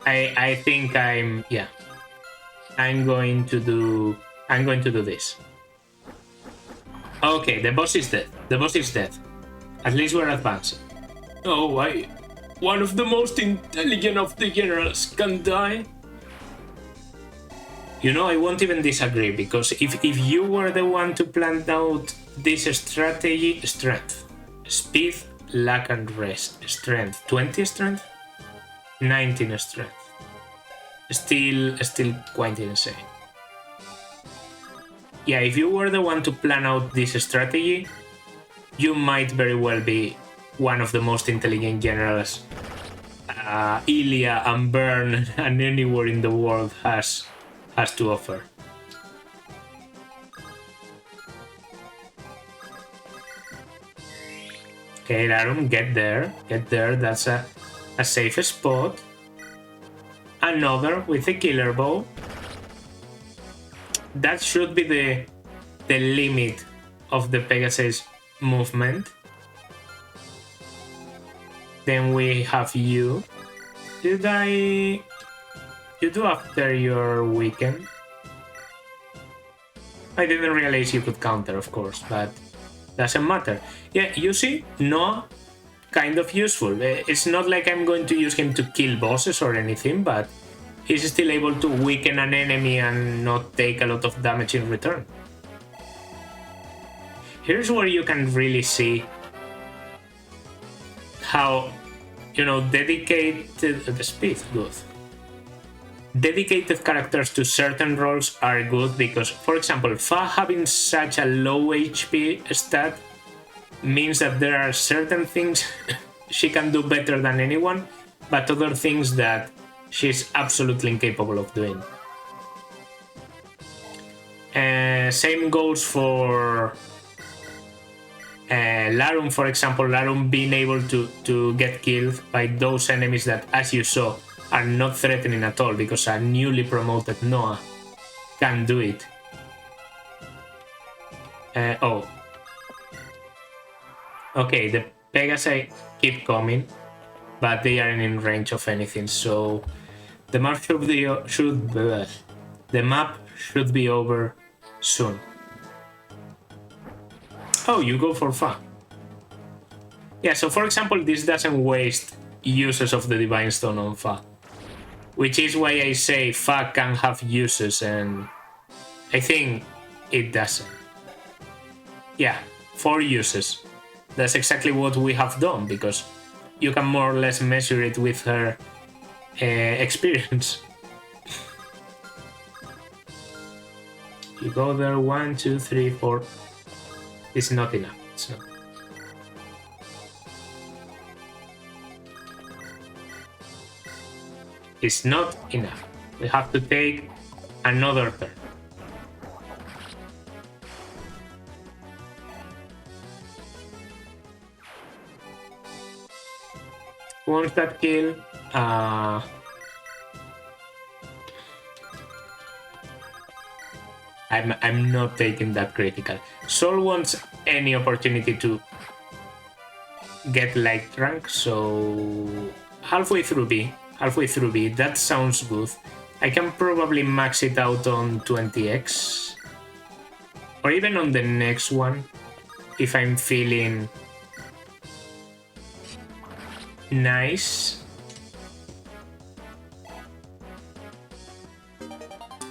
I think I'm... Yeah. I'm going to do this. Okay, the boss is dead. The boss is dead. At least we're advancing. Oh, one of the most intelligent of the generals can die? You know, I won't even disagree, because if you were the one to plan out this strategy... Strength. Speed, luck, and rest. Strength. 20 strength? 19 strength. Still quite insane. Yeah, if you were the one to plan out this strategy, you might very well be one of the most intelligent generals Ilya and Bern and anywhere in the world has to offer. Okay, Larum, get there. That's a safe spot. Another with a killer bow. That should be the limit of the Pegasus movement. Then we have you. Did I... You do after your weekend? I didn't realize you could counter, of course, but doesn't matter. Yeah, you see, Noah, kind of useful. It's not like I'm going to use him to kill bosses or anything, but he's still able to weaken an enemy and not take a lot of damage in return. Here's where you can really see how, you know, dedicated... The speed, good. Dedicated characters to certain roles are good because, for example, Fa having such a low HP stat means that there are certain things she can do better than anyone, but other things that she's absolutely incapable of doing. Same goes for Larum, for example. Larum being able to get killed by those enemies that, as you saw, are not threatening at all, because a newly promoted Noah can do it. Oh. Okay, the Pegasi keep coming, but they aren't in range of anything, so the map should be over soon. Oh, you go for Fa. Yeah, so for example, this doesn't waste uses of the Divine Stone on Fa, which is why I say Fa can have uses, and I think it doesn't. Yeah, 4 uses. That's exactly what we have done, because you can more or less measure it with her experience. You go there, 1, 2, 3, 4. It's not enough. It's not. It's not enough. We have to take another turn. Once that kill, I'm not taking that critical. Sol wants any opportunity to get light rank, so halfway through B. That sounds good. I can probably max it out on 20x, or even on the next one if I'm feeling nice.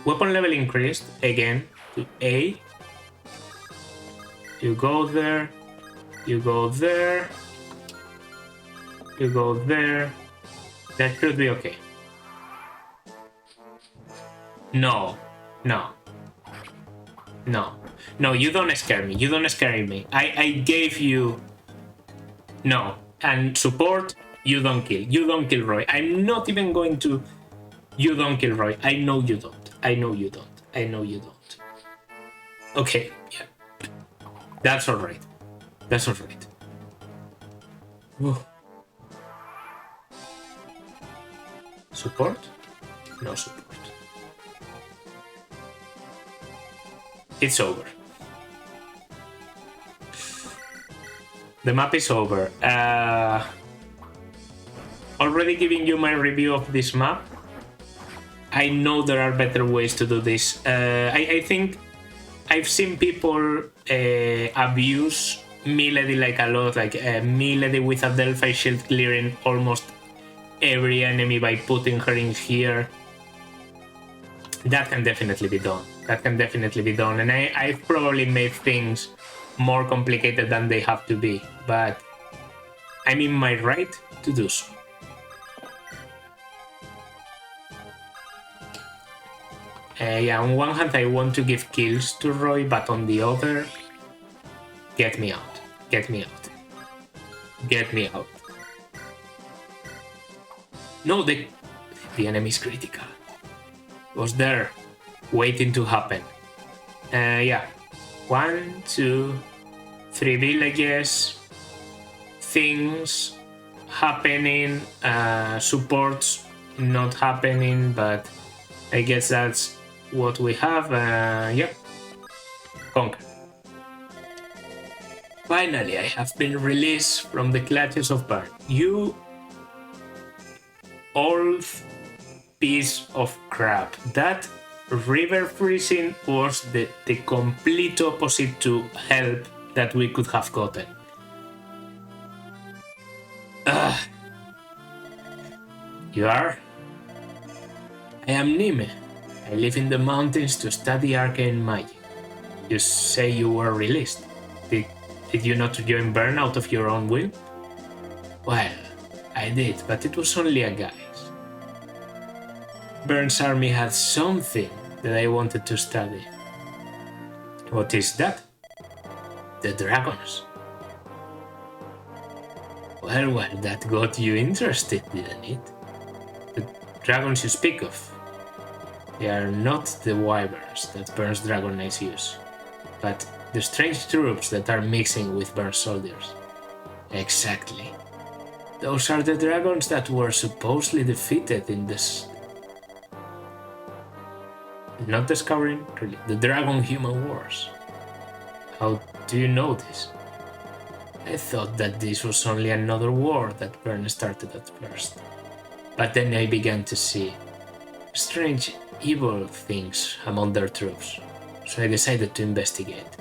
Weapon level increased again to A. You go there, you go there, you go there. That should be okay. No, no, no, no, you don't scare me. You don't scare me. I gave you... No. And support, you don't kill. You don't kill Roy. I'm not even going to... You don't kill Roy. I know you don't. I know you don't. I know you don't. Okay, yeah. That's alright. That's alright. Support? No support. It's over. The map is over. Already giving you my review of this map. I know there are better ways to do this. I think I've seen people abuse Milady like a lot, like Milady with a Delphi shield clearing almost every enemy by putting her in here. That can definitely be done. That can definitely be done. And I've probably made things more complicated than they have to be, but I'm in my right to do so. Yeah, on one hand I want to give kills to Roy, but on the other, get me out. Get me out. Get me out. No, the enemy's critical. Was there, waiting to happen. Yeah. 1, 2, 3 villages. Things happening. Supports not happening, but I guess that's what we have. Yeah. Conquer. Finally, I have been released from the clutches of Burn. You old piece of crap. That river freezing was the complete opposite to help that we could have gotten. You are? I am Nime. I live in the mountains to study arcane magic. You say you were released. Did you not join Burn out of your own will? Well, I did, but it was only a guise. Burn's army had something that I wanted to study. What is that? The dragons. Well, that got you interested, didn't it? The dragons you speak of. They are not the wyverns that Burn's dragon knights use, but the strange troops that are mixing with Burn's soldiers. Exactly. Those are the dragons that were supposedly defeated in this... Not discovering, really, the dragon-human wars. How do you know this? I thought that this was only another war that Burn started at first. But then I began to see strange, evil things among their troops, so I decided to investigate.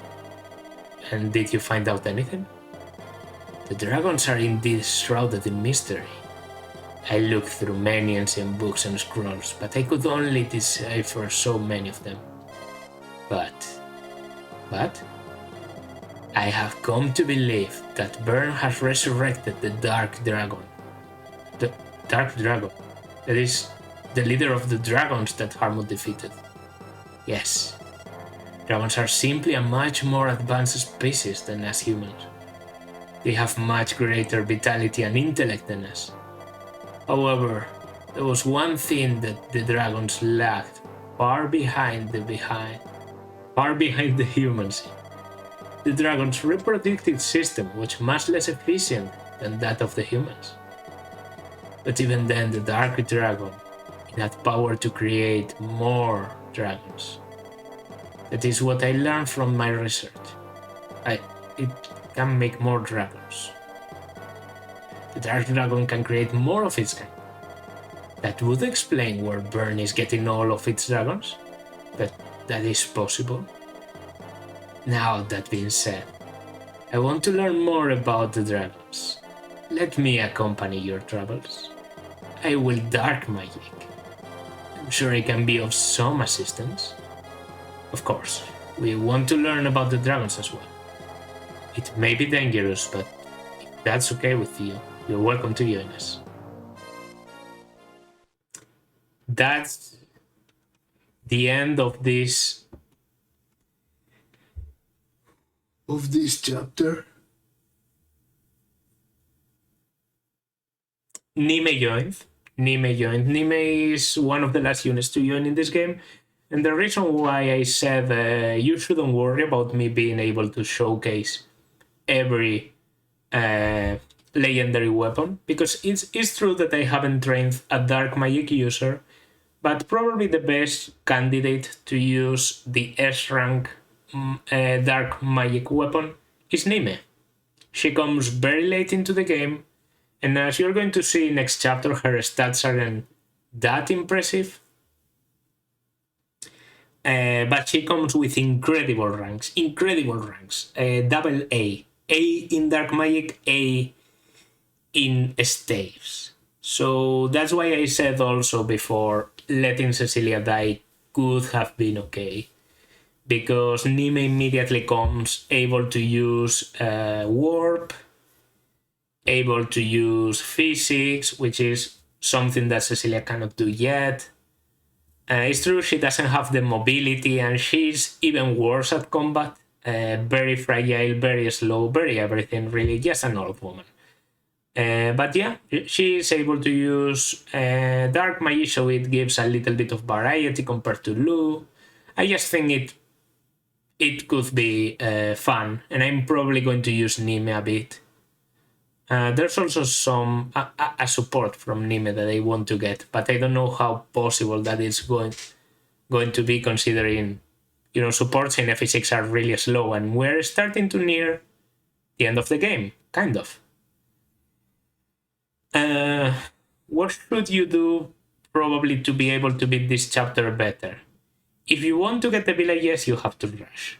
And did you find out anything? The dragons are indeed shrouded in mystery. I looked through many ancient books and scrolls, but I could only decipher so many of them. But I have come to believe that Burn has resurrected the Dark Dragon. The Dark Dragon? That is, the leader of the dragons that Hermit defeated. Yes, dragons are simply a much more advanced species than us humans. They have much greater vitality and intellect than us. However, there was one thing that the dragons lacked far behind the humans. The dragon's reproductive system was much less efficient than that of the humans. But even then, the Dark Dragon had power to create more dragons. That is what I learned from my research. It can make more dragons. The dark dragon can create more of its kind. That would explain where Burn is getting all of its dragons. But that is possible. Now, that being said, I want to learn more about the dragons. Let me accompany your travels. I will dark magic. I'm sure I can be of some assistance. Of course, we want to learn about the dragons as well. It may be dangerous, but if that's okay with you, you're welcome to join us. That's the end of this chapter. Nime joined. Nime is one of the last units to join in this game. And the reason why I said you shouldn't worry about me being able to showcase every legendary weapon, because it's true that I haven't trained a dark magic user, but probably the best candidate to use the S rank dark magic weapon is Nime. She comes very late into the game, and as you're going to see next chapter, her stats aren't that impressive. But she comes with incredible ranks. Double A. A in dark magic, A in staves. So that's why I said also before, letting Cecilia die could have been okay. Because Nime immediately comes able to use warp, able to use physics, which is something that Cecilia cannot do yet. It's true she doesn't have the mobility, and she's even worse at combat. Very fragile, very slow, very everything, really, just an old woman. But yeah, she's able to use dark magic, so it gives a little bit of variety compared to Lu. I just think it could be fun, and I'm probably going to use Nime a bit. There's also some a support from Nime that I want to get, but I don't know how possible that is going to be, considering supports in F6 are really slow, and we're starting to near the end of the game, kind of. What should you do probably to be able to beat this chapter better? If you want to get the villages, you have to rush.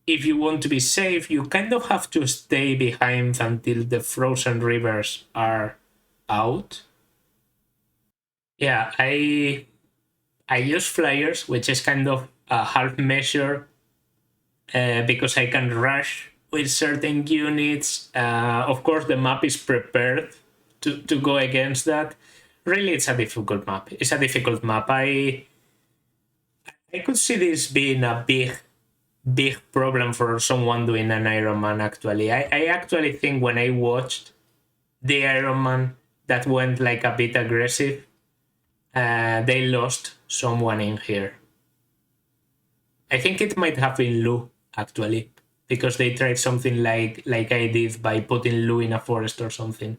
If you want to be safe, you kind of have to stay behind until the frozen rivers are out. Yeah, I use flyers, which is kind of a half measure because I can rush with certain units. Of course, the map is prepared to go against that. Really, it's a difficult map. I could see this being a big problem for someone doing an Iron Man, actually. I actually think when I watched the Iron Man that went like a bit aggressive, they lost someone in here. I think it might have been Lu, actually, because they tried something like I did by putting Lu in a forest or something.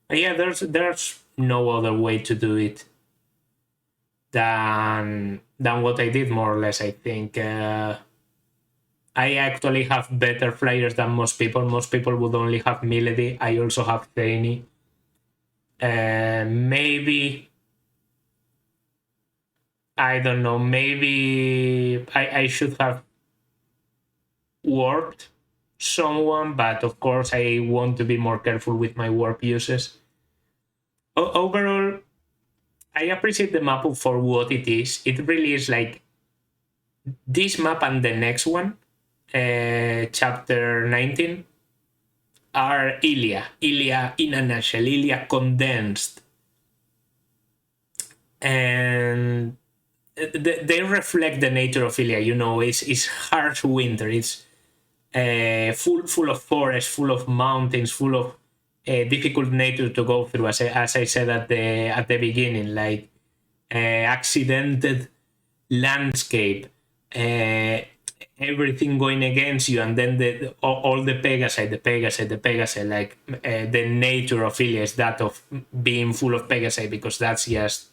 But yeah, there's no other way to do it than what I did, more or less, I think. I actually have better flyers than most people. Most people would only have Milady. I also have Thani. Maybe... I don't know. Maybe I should have warped someone, but of course I want to be more careful with my warp uses. Overall, I appreciate the map for what it is. It really is like this map and the next one, chapter 19, are Ilia in a nutshell, Ilia condensed, and they reflect the nature of Ilia. It's harsh winter. It's full of forest, full of mountains, full of difficult nature to go through. As I said at the beginning, like accidented landscape, everything going against you, and then all the Pegasi, like the nature of Ilia is that of being full of Pegasi, because that's just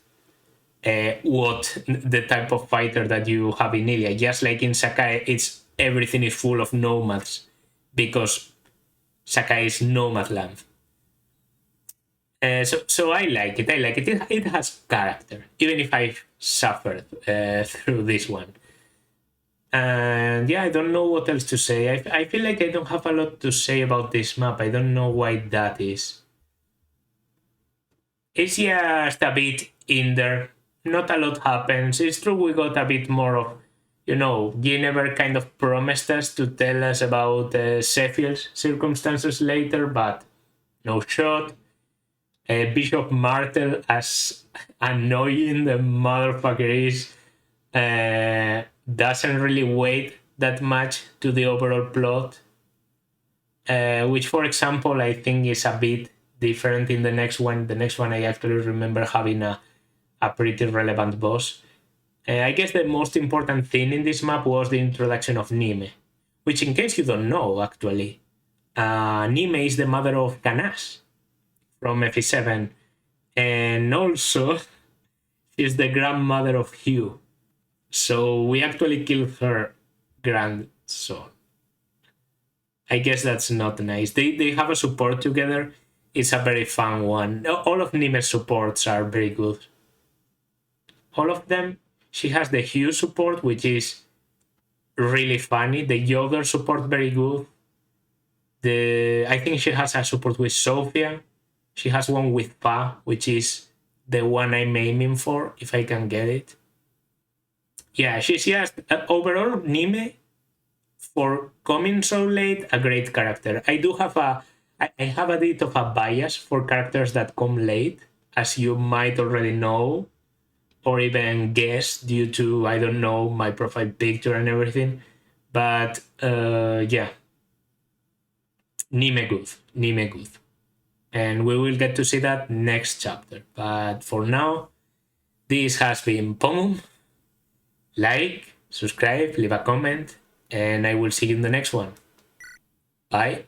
what the type of fighter that you have in Ilya. Just like in Sakai, it's everything is full of nomads because Sakai is nomad land. So I like it. I like it. It has character, even if I suffered through this one. And yeah, I don't know what else to say. I feel like I don't have a lot to say about this map. I don't know why that is. It's just a bit in there. Not a lot happens. It's true we got a bit more of, Guinevere kind of promised us to tell us about Sephir's circumstances later, but no shot. Bishop Martel, as annoying the motherfucker is, doesn't really weight that much to the overall plot. Which, for example, I think is a bit different in the next one. The next one, I actually remember having a pretty relevant boss. I guess the most important thing in this map was the introduction of Nime, which, in case you don't know, actually, Nime is the mother of Canas from FE7, and also she's the grandmother of Hugh. So we actually killed her grandson. I guess that's not nice. They have a support together. It's a very fun one. All of Nime's supports are very good. All of them. She has the Hugh support, which is really funny. The Yoder support, very good. I think she has a support with Sophia. She has one with Pa, which is the one I'm aiming for, if I can get it. Yeah, she's just overall Nime, for coming so late, a great character. I have a bit of a bias for characters that come late, as you might already know, or even guess due to, I don't know, my profile picture and everything. But yeah, Nime good. And we will get to see that next chapter. But for now, this has been Pomum. Like, subscribe, leave a comment, and I will see you in the next one. Bye.